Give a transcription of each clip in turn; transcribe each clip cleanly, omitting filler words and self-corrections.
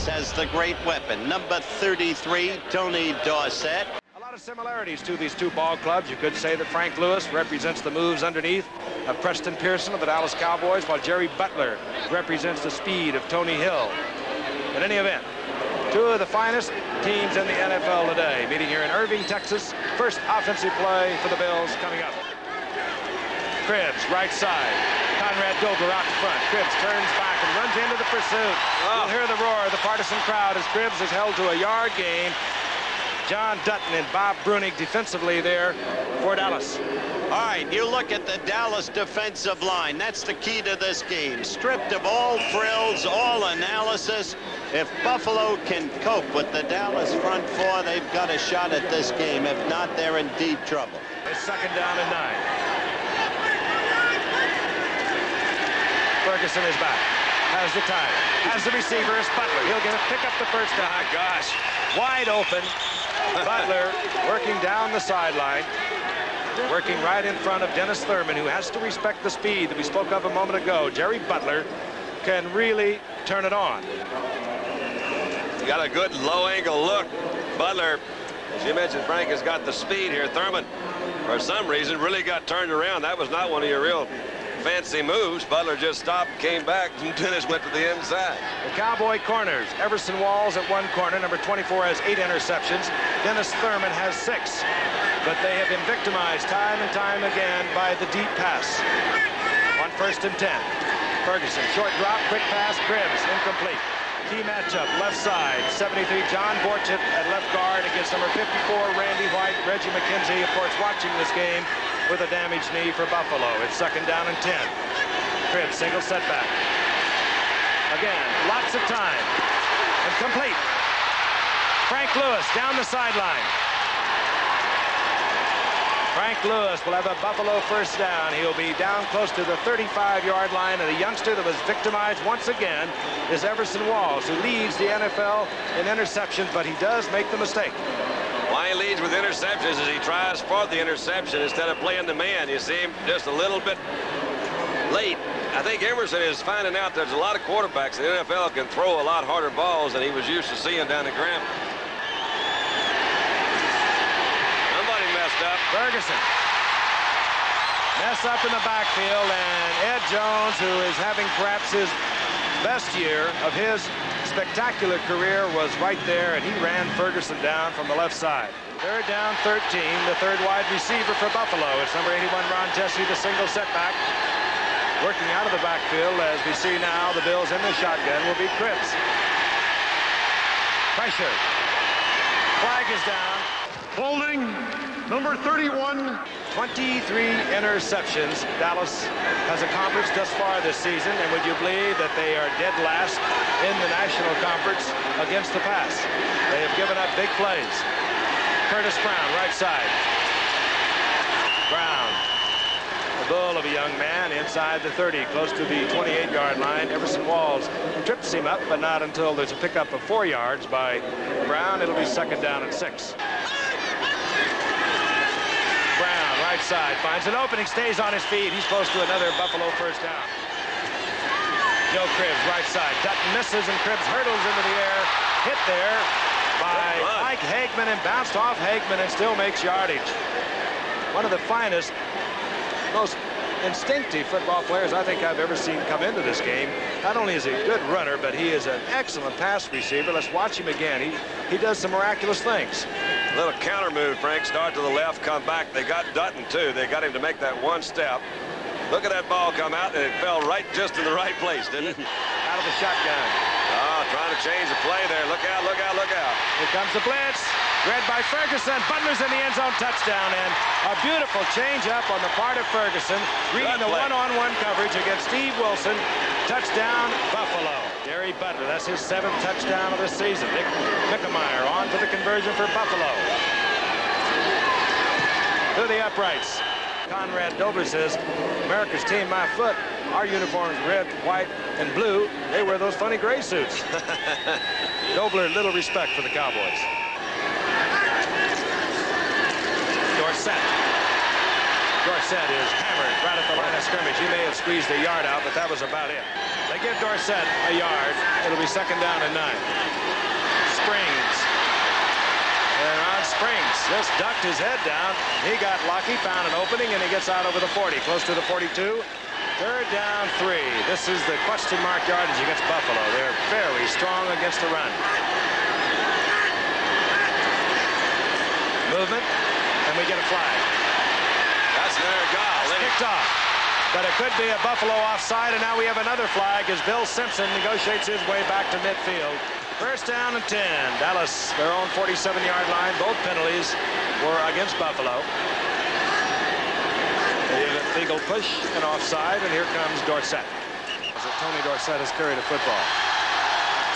Dallas has the great weapon, number 33, Tony Dorsett. A lot of similarities to these two ball clubs. You could say that Frank Lewis represents the moves underneath of Preston Pearson of the Dallas Cowboys, while Jerry Butler represents the speed of Tony Hill. In any event, two of the finest teams in the NFL today, meeting here in Irving, Texas. First offensive play for the Bills coming up. Cribbs, right side. Conrad Dobler out in front. Cribbs turns back and runs into the pursuit. You'll hear the roar of the partisan crowd as Cribbs is held to a yard gain. John Dutton and Bob Brunig defensively there for Dallas. All right, you look at the Dallas defensive line. That's the key to this game. Stripped of all frills, all analysis. If Buffalo can cope with the Dallas front four, they've got a shot at this game. If not, they're in deep trouble. It's second down and 9. Ferguson is back. Has the time. Has the receiver. It's Butler. He'll get a pick up the first down. My gosh. Wide open. Butler working down the sideline. Working right in front of Dennis Thurman, who has to respect the speed that we spoke of a moment ago. Jerry Butler can really turn it on. Got a good low-angle look. Butler, as you mentioned, Frank has got the speed here. Thurman, for some reason, really got turned around. That was not one of your real fancy moves. Butler just stopped, came back, and Dennis went to the inside. The Cowboy corners. Everson Walls at one corner. Number 24 has 8 interceptions. Dennis Thurman has 6. But they have been victimized time and time again by the deep pass. On 1st and 10. Ferguson, short drop, quick pass, Cribbs, incomplete. Key matchup, left side, 73, John Borchett at left guard against number 54, Randy White. Reggie McKenzie, of course, watching this game with a damaged knee for Buffalo. It's second down and 10. Cribbs, single setback. Again, lots of time. And complete. Frank Lewis down the sideline. Frank Lewis will have a Buffalo first down. He'll be down close to the 35-yard line, and the youngster that was victimized once again is Everson Walls, who leads the NFL in interceptions, but he does make the mistake. Why he leads with interceptions is he tries for the interception instead of playing the man. You see him just a little bit late. I think Emerson is finding out there's a lot of quarterbacks in the NFL can throw a lot harder balls than he was used to seeing down at Graham. Somebody messed up. Ferguson. Mess up in the backfield, and Ed Jones, who is having perhaps his best year of his spectacular career, was right there, and he ran Ferguson down from the left side. Third down, 13, the third wide receiver for Buffalo. It's number 81, Ron Jesse, the single setback. Working out of the backfield, as we see now, the Bills in the shotgun will be Cribbs. Pressure. Flag is down. Holding, number 31. 23 interceptions Dallas has accomplished thus far this season, and would you believe that they are dead last in the National Conference against the pass? They have given up big plays. Curtis Brown, right side. Brown, a bull of a young man inside the 30, close to the 28-yard line. Everson Walls trips him up, but not until there's a pickup of 4 yards by Brown. It'll be second down and 6. Brown, right side, finds an opening, stays on his feet. He's close to another Buffalo first down. Joe Cribbs, right side. Dutton misses, and Cribbs hurdles into the air. Hit there by Mike Hagman, and bounced off Hagman and still makes yardage. One of the finest, most instinctive football players I think I've ever seen come into this game. Not only is he a good runner, but he is an excellent pass receiver. Let's watch him again. He does some miraculous things. Little counter move, Frank. Start to the left, come back. They got Dutton, too. They got him to make that one step. Look at that ball come out, and it fell right just in the right place, didn't it? Out of the shotgun. Oh, trying to change the play there. Look out, look out, look out. Here comes the blitz. Read by Ferguson. Butler's in the end zone, touchdown, and a beautiful change-up on the part of Ferguson, reading the one-on-one coverage against Steve Wilson. Touchdown, Buffalo. Jerry Butler, that's his 7th touchdown of the season. Nick Mickemeyer on for the conversion for Buffalo. To the uprights. Conrad Dobler says, America's team, my foot. Our uniforms, red, white, and blue. They wear those funny gray suits. Dobler, little respect for the Cowboys. Dorsett is hammered right at the line of scrimmage. He may have squeezed a yard out, but that was about it. They give Dorsett a yard. It'll be second down and 9. Springs just ducked his head down. He got lucky, found an opening, and he gets out over the 40, close to the 42. Third down, 3. This is the question mark yardage against Buffalo. They're very strong against the run. Movement, and we get a flag. That's there, golly. Kicked off. But it could be a Buffalo offside, and now we have another flag as Bill Simpson negotiates his way back to midfield. First down and 10. Dallas, their own 47-yard line. Both penalties were against Buffalo. Legal push and offside, and here comes Dorsett. Tony Dorsett has carried a football.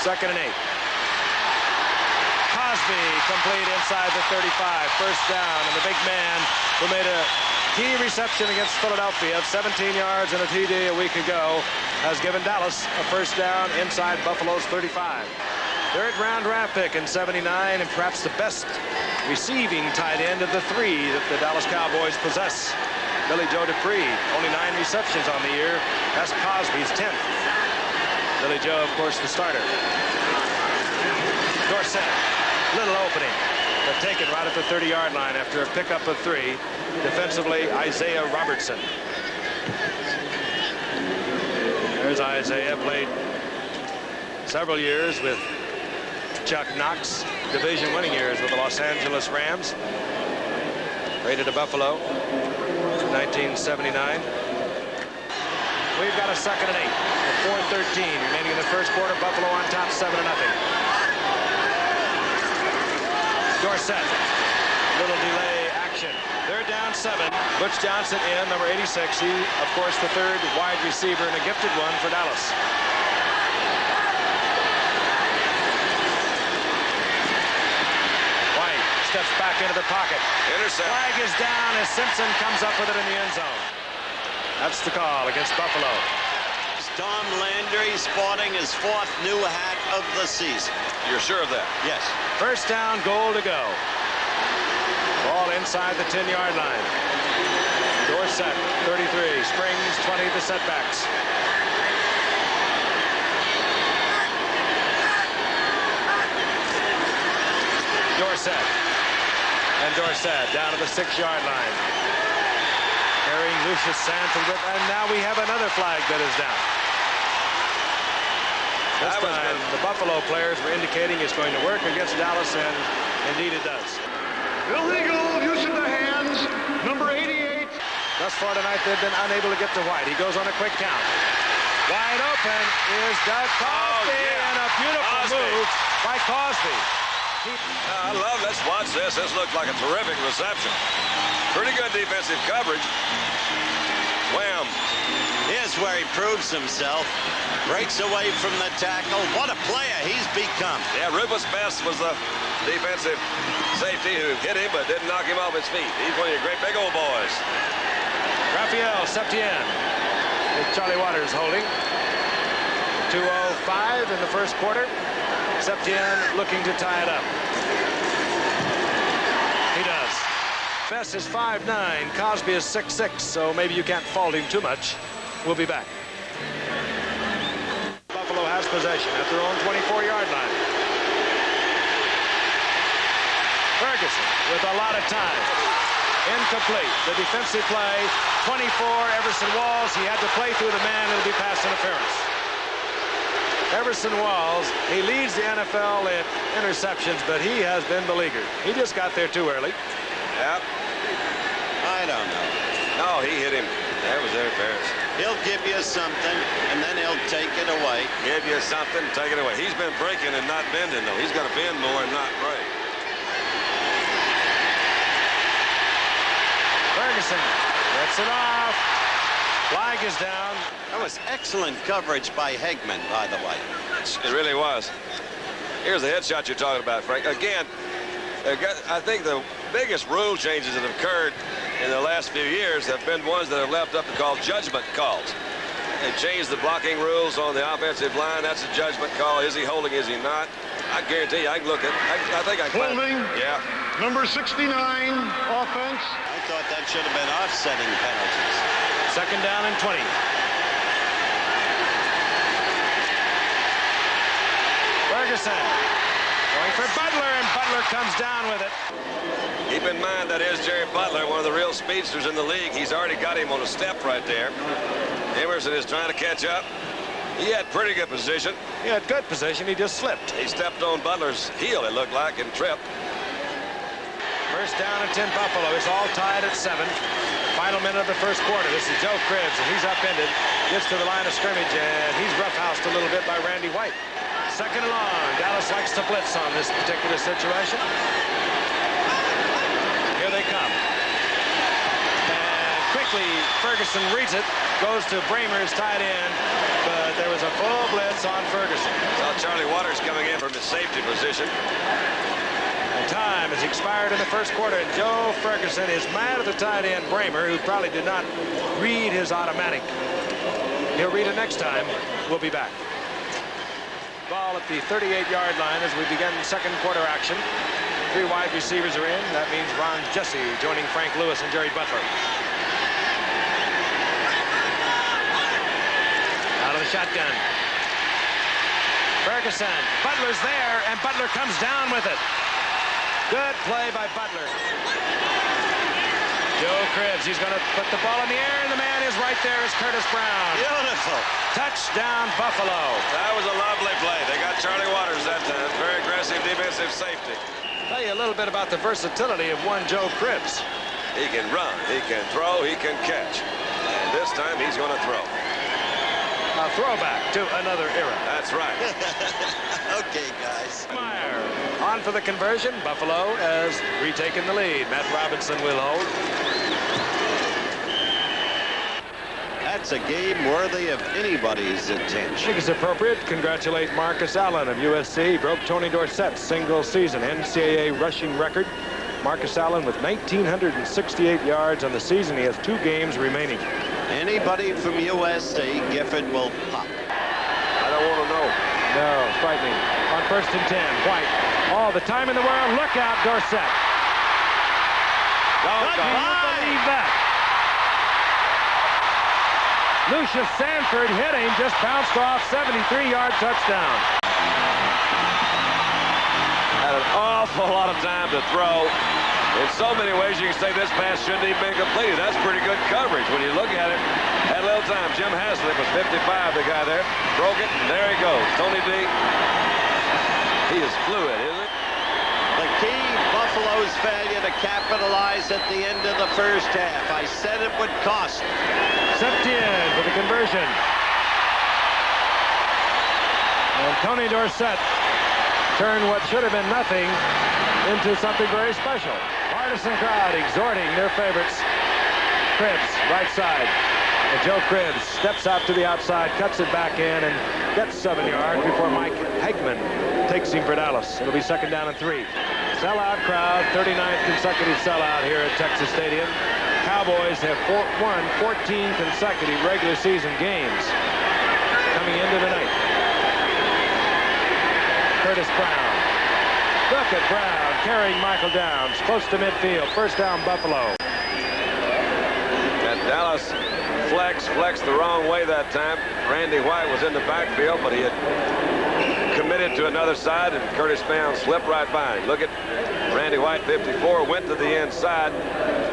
Second and 8. Cosby complete inside the 35. First down, and the big man who made a key reception against Philadelphia of 17 yards and a TD a week ago has given Dallas a first down inside Buffalo's 35. Third-round draft pick in 79, and perhaps the best receiving tight end of the 3 that the Dallas Cowboys possess. Billy Joe Dupree, only 9 receptions on the year. That's Cosby's 10th. Billy Joe, of course, the starter. Dorsett, little opening, but taken right at the 30-yard line after a pickup of 3. Defensively, Isaiah Robertson. There's Isaiah, played several years with Chuck Knox, division-winning years with the Los Angeles Rams. Traded to Buffalo in 1979. We've got a second and 8. 4:13 remaining in the first quarter. Buffalo on top, 7-0. Dorsett, little delay action. Third down, 7. Butch Johnson in, number 86. He, of course, the third wide receiver and a gifted one for Dallas. Steps back into the pocket. Intercept. Flag is down as Simpson comes up with it in the end zone. That's the call against Buffalo. Tom Landry sporting his 4th new hat of the season. You're sure of that? Yes. First down, goal to go. Ball inside the 10-yard line. Dorsett, 33. Springs, 20, the setbacks. Dorsett. And Dorsett down to the 6-yard line. Carrying Lucius Sanford, and now we have another flag that is down. This time, the Buffalo players were indicating it's going to work against Dallas, and indeed it does. Illegal use of the hands, number 88. Thus far tonight, they've been unable to get to White. He goes on a quick count. Wide open is Doug Cosby, and a beautiful move by Cosby. I love, let's watch this. This looked like a terrific reception. Pretty good defensive coverage. Wham. Here's where he proves himself. Breaks away from the tackle. What a player he's become. Yeah, Rufus Best was the defensive safety who hit him but didn't knock him off his feet. He's one of your great big old boys. Raphael Septien with Charlie Waters holding. 2:05 in the first quarter. Septien looking to tie it up. He does. Best is 5'9". Cosby is 6'6", so maybe you can't fault him too much. We'll be back. Buffalo has possession at their own 24-yard line. Ferguson with a lot of time. Incomplete. The defensive play. 24, Everson Walls. He had to play through the man. It'll be pass interference. Everson Walls, he leads the NFL in interceptions, but he has been beleaguered. He just got there too early. Yep. I don't know. No, he hit him. That was interference. He'll give you something, and then he'll take it away. Give you something, take it away. He's been breaking and not bending, though. He's got to bend more and not break. Ferguson gets it off. Flag is down. That was excellent coverage by Hegman, by the way. It really was. Here's the headshot you're talking about, Frank. Again, I think the biggest rule changes that have occurred in the last few years have been ones that have left up to call judgment calls. They changed the blocking rules on the offensive line. That's a judgment call. Is he holding? Is he not? I guarantee you, I can look at. I think I can. Holding. Yeah. Number 69, offense. I thought that should have been offsetting penalties. Second down and 20. Ferguson Going for Butler, and Butler comes down with it. Keep in mind that is Jerry Butler, one of the real speedsters in the league. He's already got him on a step right there. Emerson is trying to catch up. He had pretty good position. He had good position. He just slipped. He stepped on Butler's heel, it looked like, and tripped. First down and 10 Buffalo. It's all tied at 7. Final minute of the first quarter. This is Joe Cribbs, and he's upended. Gets to the line of scrimmage, and he's roughhoused a little bit by Randy White. Second and long. Dallas likes to blitz on this particular situation. Here they come. And quickly, Ferguson reads it. Goes to Bramer's tight end, but there was a full blitz on Ferguson. Saw Charlie Waters coming in from his safety position. And time has expired in the first quarter, and Joe Ferguson is mad at the tight end, Bramer, who probably did not read his automatic. He'll read it next time. We'll be back. Ball at the 38-yard line as we begin second quarter action. 3 wide receivers are in. That means Ron Jesse joining Frank Lewis and Jerry Butler. Out of the shotgun. Ferguson. Butler's there, and Butler comes down with it. Good play by Butler. Joe Cribbs, he's going to put the ball in the air, and the man is right there is Curtis Brown. Beautiful. Touchdown, Buffalo. That was a lovely play. They got Charlie Waters that time. Very aggressive defensive safety. Tell you a little bit about the versatility of one Joe Cribbs. He can run, he can throw, he can catch. And this time he's going to throw. A throwback to another era. That's right. Okay, guys. Meyer on for the conversion. Buffalo has retaken the lead. Matt Robinson will hold. That's a game worthy of anybody's I attention. think it's appropriate to congratulate Marcus Allen of USC. He broke Tony Dorsett's single-season NCAA rushing record. Marcus Allen with 1,968 yards on the season. He has 2 games remaining. Anybody from USC, Gifford will pop. I don't want to know. No, frightening. On first and 10, White. All the time in the world. Look out, Dorsett. Can you believe that? Lucius Sanford hit him, just bounced off, 73-yard touchdown. Had an awful lot of time to throw. In so many ways, you can say this pass shouldn't even been completed. That's pretty good coverage when you look at it. Had a little time. Jim Haslett was 55, the guy there. Broke it, and there he goes. Tony D. He is fluid, isn't he? The key, Buffalo's failure to capitalize at the end of the first half. I said it would cost. Septien for the conversion. And Tony Dorsett turned what should have been nothing into something very special. Partisan crowd exhorting their favorites. Cribbs, right side. And Joe Cribbs steps out to the outside, cuts it back in, and gets 7 yards before Mike Hegman takes him for Dallas. It'll be second down and 3. Sellout crowd, 39th consecutive sellout here at Texas Stadium. Cowboys have won 14 consecutive regular season games coming into the night. Curtis Brown. Look at Brown carrying Michael Downs close to midfield. First down, Buffalo. And Dallas flexed the wrong way that time. Randy White was in the backfield, but he had committed to another side, and Curtis Brown slipped right by him. Look at Randy White, 54, went to the inside.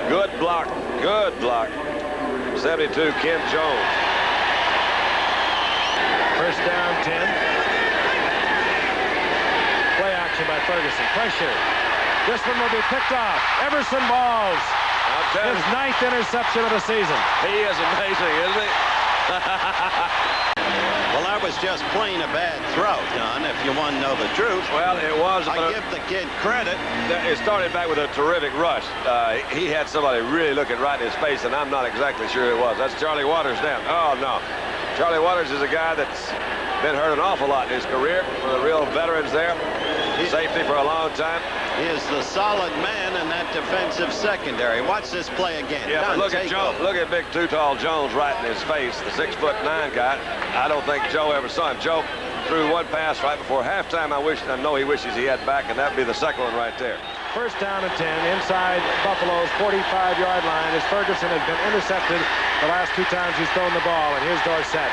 Good block, good block. 72, Ken Jones. First down, 10. Play action by Ferguson. Pressure. This one will be picked off. Everson balls. His 9th interception of the season. He is amazing, isn't he? Well, that was just plain a bad throw, Don, if you want to know the truth. Well, it was. I give the kid credit. It started back with a terrific rush. He had somebody really looking right in his face, and I'm not exactly sure it was. That's Charlie Waters down. Oh, no. Charlie Waters is a guy that's been hurt an awful lot in his career. One of the real veterans there. Safety for a long time. He is the solid man in that defensive secondary. Watch this play again. Yeah, but look at Joe. Look at big too-tall Jones right in his face, the 6'9" guy. I don't think Joe ever saw him. Joe threw one pass right before halftime. I know he wishes he had back, and that'd be the second one right there. First down and 10 inside Buffalo's 45-yard line as Ferguson has been intercepted the last 2 times he's thrown the ball. And here's Dorsett.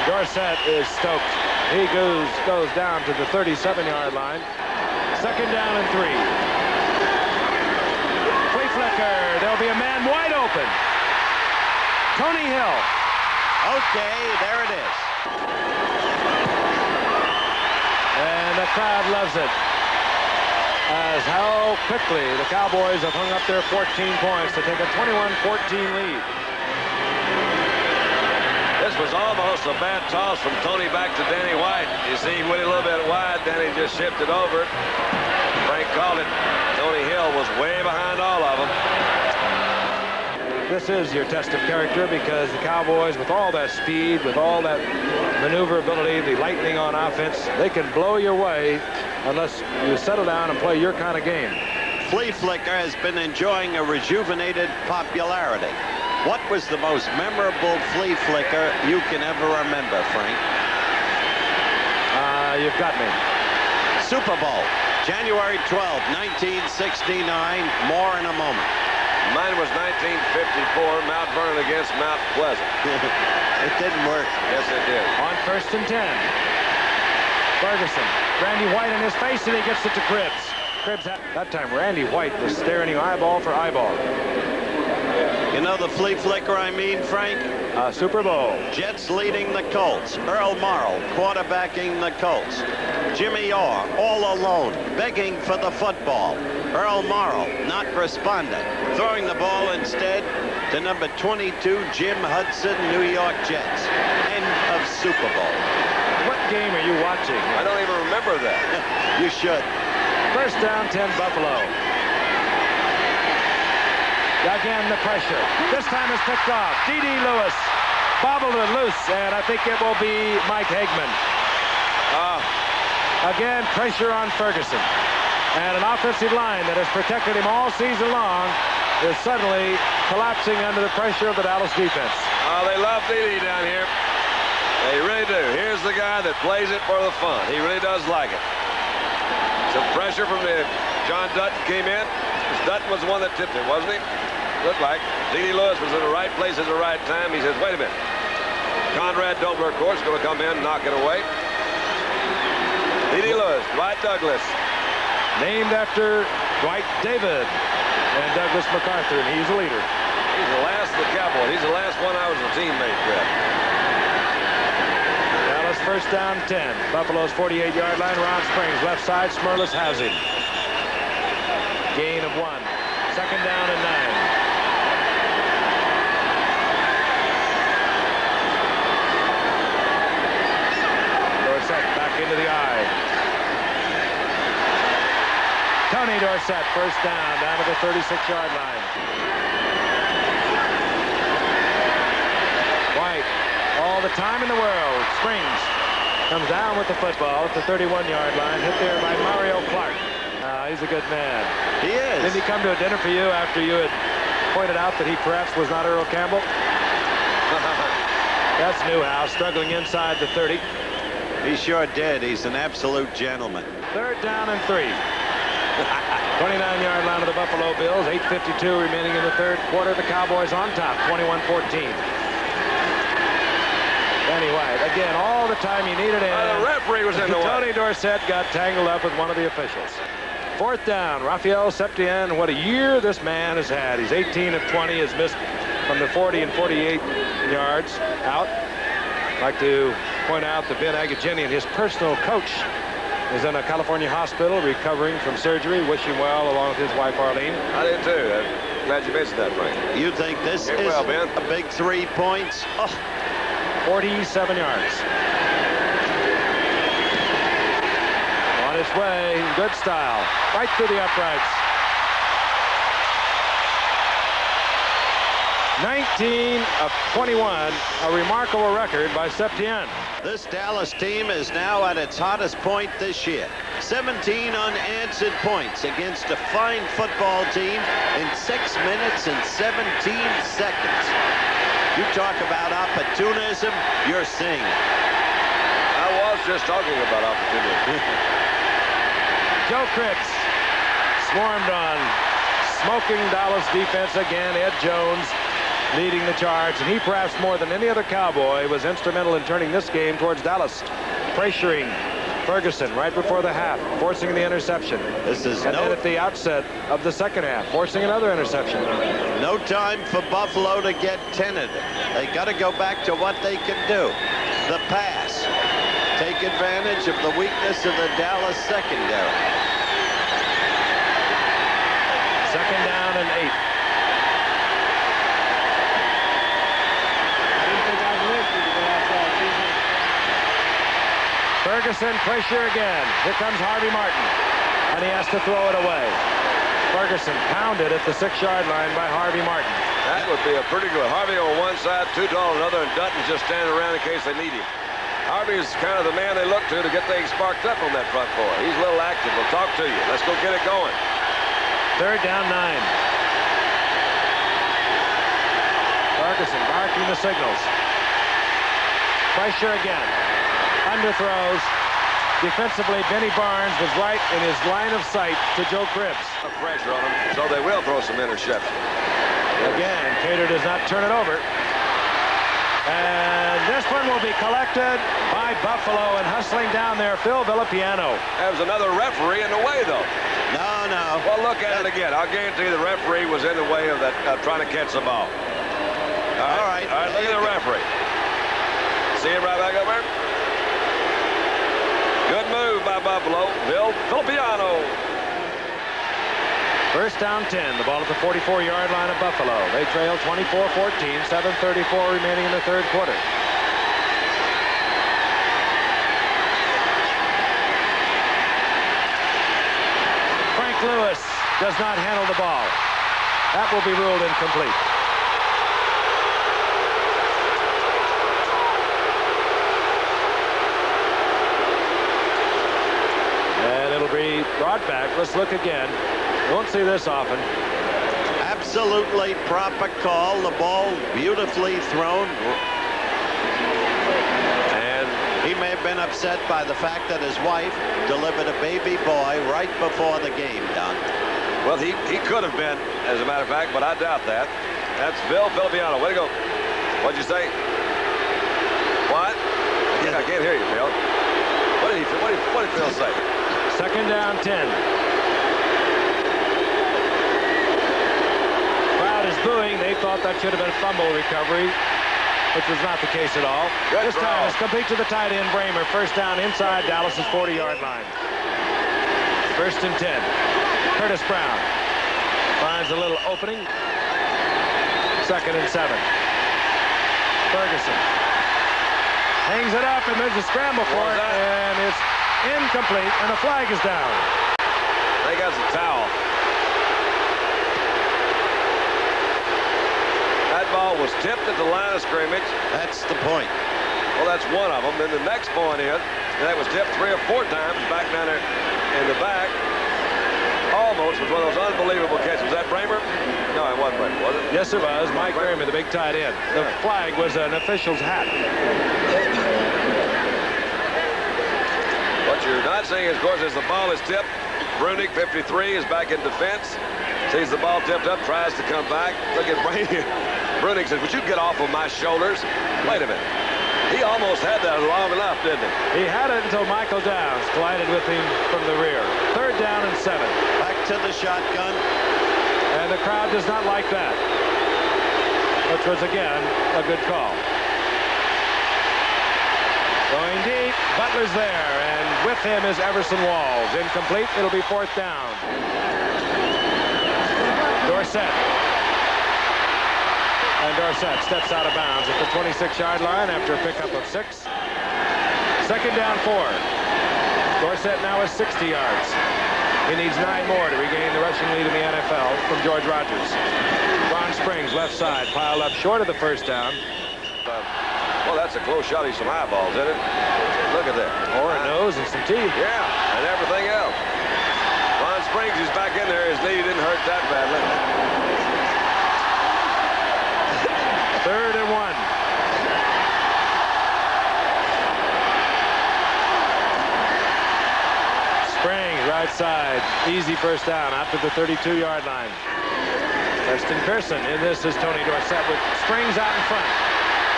Dorsett is stoked. He goes down to the 37-yard line. Second down and 3. Flea flicker. There'll be a man wide open. Tony Hill. Okay, there it is. And the crowd loves it. As how quickly the Cowboys have hung up their 14 points to take a 21-14 lead. This was almost a bad toss from Tony back to Danny White. You see, he went a little bit wide. Danny just shifted over. Frank called it. Tony Hill was way behind all of them. This is your test of character because the Cowboys, with all that speed, with all that maneuverability, the lightning on offense, they can blow your way unless you settle down and play your kind of game. Flea flicker has been enjoying a rejuvenated popularity. What was the most memorable flea flicker you can ever remember, Frank? You've got me. Super Bowl, January 12, 1969. More in a moment. Mine was 1954, Mount Vernon against Mount Pleasant. It didn't work. Yes, it did. On 1st and 10. Ferguson. Randy White in his face, and he gets it to Cribbs. That time Randy White was staring you eyeball for eyeball. You know the flea flicker I mean, Frank? Super Bowl. Jets leading the Colts. Earl Morrall quarterbacking the Colts. Jimmy Orr all alone, begging for the football. Earl Morrall not responding. Throwing the ball instead to number 22, Jim Hudson, New York Jets. End of Super Bowl. What game are you watching? I don't even remember that. You should. First down, 10 Buffalo. Again, the pressure. This time it's picked off. D.D. Lewis bobbled it loose, and I think it will be Mike Hagman. Again, pressure on Ferguson. And an offensive line that has protected him all season long is suddenly collapsing under the pressure of the Dallas defense. Oh, they love D.D. down here. They really do. Here's the guy that plays it for the fun. He really does like it. Some pressure from John Dutton came in. Dutton was the one that tipped it, wasn't he? Looked like. D.D. Lewis was in the right place at the right time. He says, wait a minute. Conrad Dobler, of course, going to come in and knock it away. D.D. Lewis, Dwight Douglas. Named after Dwight David and Douglas MacArthur, and he's a leader. He's the last of the Cowboys. He's the last one I was a teammate with. Dallas first down 10. Buffalo's 48-yard line. Ron Springs, left side. Smurlus has him. Gain of 1. Second down and 9. Dorsett back into the eye. Tony Dorsett, first down to the 36-yard line. White, all the time in the world. Springs comes down with the football at the 31-yard line, hit there by Mario Clark. He's a good man. He is. Didn't he come to a dinner for you after you had pointed out that he perhaps was not Earl Campbell? That's Newhouse struggling inside the 30. He sure did. He's an absolute gentleman. Third down and 3. 29-yard line of the Buffalo Bills. 8:52 remaining in the third quarter. The Cowboys on top, 21-14. Danny White, again, all the time you needed in. The referee was in the way. Tony Dorsett got tangled up with one of the officials. Fourth down, Raphael Septien. What a year this man has had. He's 18 of 20, has missed from the 40 and 48 yards out. I'd like to point out that Ben Agajanian, his personal coach, is in a California hospital recovering from surgery. Wish him well, along with his wife, Arlene. I did too. I'm glad you mentioned that, Frank. You think this is Ben. a big 3 points? Oh. 47 yards. On his way, good style, right through the uprights. 19 of 21, a remarkable record by Septien. This Dallas team is now at its hottest point this year. 17 unanswered points against a fine football team in 6 minutes and 17 seconds. You talk about opportunism, you're seeing it. I was just talking about opportunity. Joe Cribbs swarmed on smoking Dallas defense again. Ed Jones leading the charge, and he perhaps more than any other Cowboy was instrumental in turning this game towards Dallas. pressuring Ferguson right before the half, forcing the interception. This is And then at the outset of the second half, forcing another interception. no time for Buffalo to get tentative. They got to go back to what they can do. The pass. Take advantage of the weakness of the Dallas secondary. Second down and 8. Ferguson, pressure again. Here comes Harvey Martin, and he has to throw it away. Ferguson pounded at the 6-yard line by Harvey Martin. That would be a pretty good. Harvey on one side, too tall on another, and Dutton's just standing around in case they need him. Harvey's kind of the man they look to get things sparked up on that front four. He's a little active. We'll talk to you. Let's go get it going. Third down 9. Ferguson barking the signals. Pressure again. Underthrows. Defensively, Benny Barnes was right in his line of sight to Joe Cribbs. Pressure on him, so they will throw some interceptions. Again, Cater does not turn it over. And this one will be collected by Buffalo, and hustling down there, Phil Villapiano. There was another referee in the way, though. No. Well, look at it again. I'll guarantee the referee was in the way of that trying to catch the ball. All right, look at the referee. See it right back up there? Good move by Buffalo. Villapiano. First down 10. The ball at the 44-yard line of Buffalo. They trail 24-14, 7:34 remaining in the third quarter. Frank Lewis does not handle the ball. That will be ruled incomplete. And it'll be brought back. Let's look again. Won't see this often. Absolutely proper call. The ball beautifully thrown. And he may have been upset by the fact that his wife delivered a baby boy right before the game done. Well, he could have been, as a matter of fact, but I doubt that. That's Villapiano. Way to go. What'd you say? What? I can't hear you, Phil. What did Phil say? Second down 10. Is booing. They thought that should have been a fumble recovery, which was not the case at all. This time it's complete to the tight end, Bramer. First down inside Dallas's 40-yard line. First and 10. Curtis Brown finds a little opening. Second and 7. Ferguson hangs it up, and there's a scramble for it, and it's incomplete, and a flag is down. They got the towel. That ball was tipped at the line of scrimmage. That's the point. Well, that's one of them. Then the next point is, that was tipped 3 or 4 times back down there in the back. Almost was one of those unbelievable catches. Was that Bramer? No, it wasn't Bramer, was it? Yes, it was. Mike Bramer, the big tight end. The flag was an official's hat. What you're not seeing, of course, is the ball is tipped. Brunick, 53, is back in defense. Sees the ball tipped up, tries to come back. Look at Brady. Brunick says, would you get off of my shoulders? Wait a minute. He almost had that long enough, didn't he? He had it until Michael Downs collided with him from the rear. Third down and 7. Back to the shotgun. And the crowd does not like that, which was, again, a good call. Going deep. Butler's there, and with him is Everson Walls. Incomplete. It'll be fourth down. Dorsett. And Dorsett steps out of bounds at the 26-yard line after a pickup of 6. Second down 4. Dorsett now is 60 yards. He needs 9 more to regain the rushing lead in the NFL from George Rogers. Ron Springs, left side, piled up short of the first down. Well, that's a close shot. He's some eyeballs, isn't it? Look at that. Or a nose and some teeth. Yeah, and everything else. Ron Springs is back in there. His knee didn't hurt that badly. Third and 1. Springs, right side. Easy first down out to the 32-yard line. Preston Pearson. And this is Tony Dorsett with Springs out in front.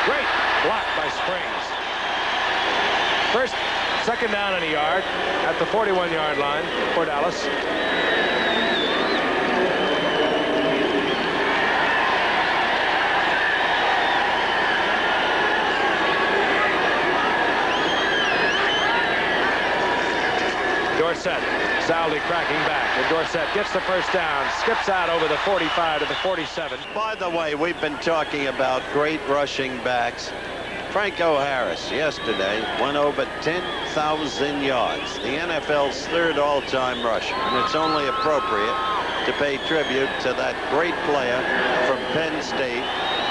Great block by Springs. First Second down and a yard at the 41-yard line for Dallas. Dorsett, Saldi cracking back, and Dorsett gets the first down, skips out over the 45 to the 47. By the way, we've been talking about great rushing backs. Franco Harris yesterday went over 10,000 yards, the NFL's third all-time rusher, and it's only appropriate to pay tribute to that great player from Penn State,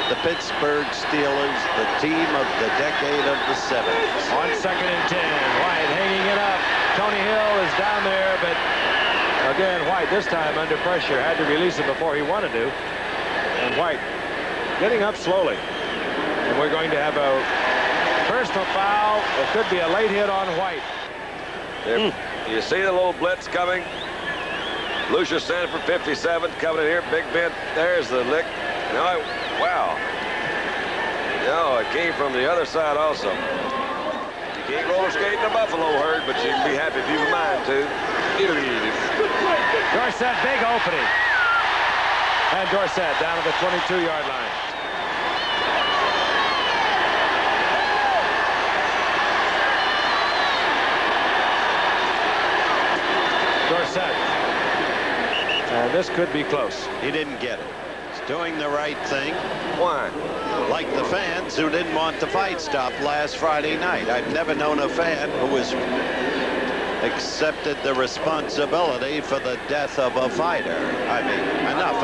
the Pittsburgh Steelers, the team of the decade of the 70s. On 2nd and 10, White hanging it up. Tony Hill is down there, but again, White this time under pressure, had to release it before he wanted to. And White getting up slowly. And we're going to have a personal foul. It could be a late hit on White. There, you see the little blitz coming. Lucius Sanford, 57, coming in here. Big Ben, there's the lick. No, wow. No, it came from the other side also. You can't roller skate in the Buffalo herd, but you can be happy if you have a mind to. Dorsett, big opening. And Dorsett down to the 22-yard line. Dorsett. And this could be close. He didn't get it. He's doing the right thing. Why? Like the fans who didn't want the fight stopped last Friday night. I've never known a fan who was accepted the responsibility for the death of a fighter. I mean, enough.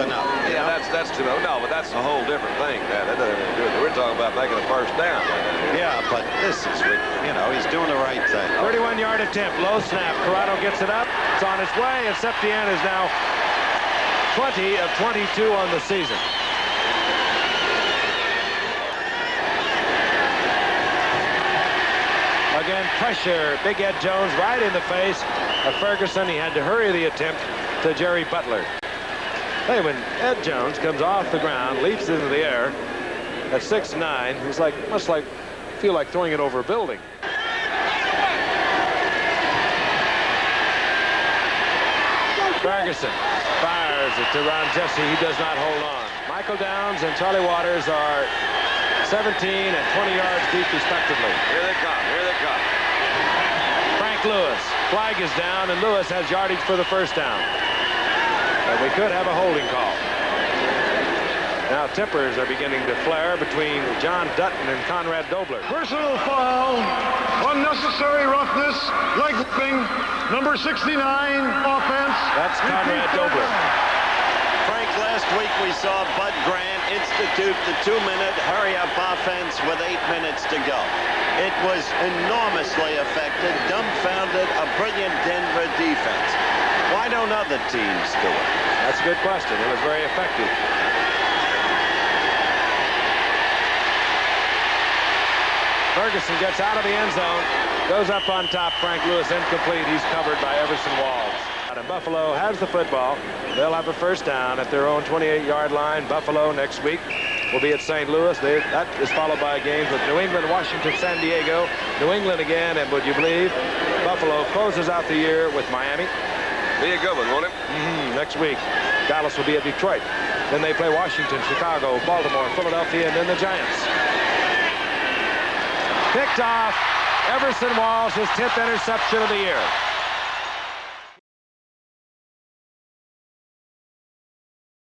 Yeah, that's too much. No, but that's a whole different thing. That doesn't have to do with it. We're talking about making a first down. Yeah, but this is, he's doing the right thing. 31-yard attempt, low snap. Corrado gets it up. It's on its way, and Septien is now 20 of 22 on the season. Again, pressure. Big Ed Jones right in the face of Ferguson. He had to hurry the attempt to Jerry Butler. Hey, when Ed Jones comes off the ground, leaps into the air at 6'9", he's must feel like throwing it over a building. Ferguson fires it to Ron Jesse. He does not hold on. Michael Downs and Charlie Waters are 17 and 20 yards deep respectively. Here they come. Here they come. Frank Lewis. Flag is down, and Lewis has yardage for the first down. And we could have a holding call. Now tempers are beginning to flare between John Dutton and Conrad Dobler. Personal foul, unnecessary roughness, leg whipping, number 69, offense. That's Conrad Dobler. Frank, last week we saw Bud Grant institute the 2-minute hurry-up offense with 8 minutes to go. It was enormously effective, dumbfounded a brilliant Denver defense. Why don't other teams do it? That's a good question. It was very effective. Ferguson gets out of the end zone, goes up on top. Frank Lewis incomplete. He's covered by Everson Walls. And Buffalo has the football. They'll have a first down at their own 28-yard line. Buffalo next week will be at St. Louis. That is followed by games with New England, Washington, San Diego, New England again, and would you believe Buffalo closes out the year with Miami. Be a good one, won't it? Next week, Dallas will be at Detroit. Then they play Washington, Chicago, Baltimore, Philadelphia, and then the Giants. Picked off. Everson Walls, his 10th interception of the year.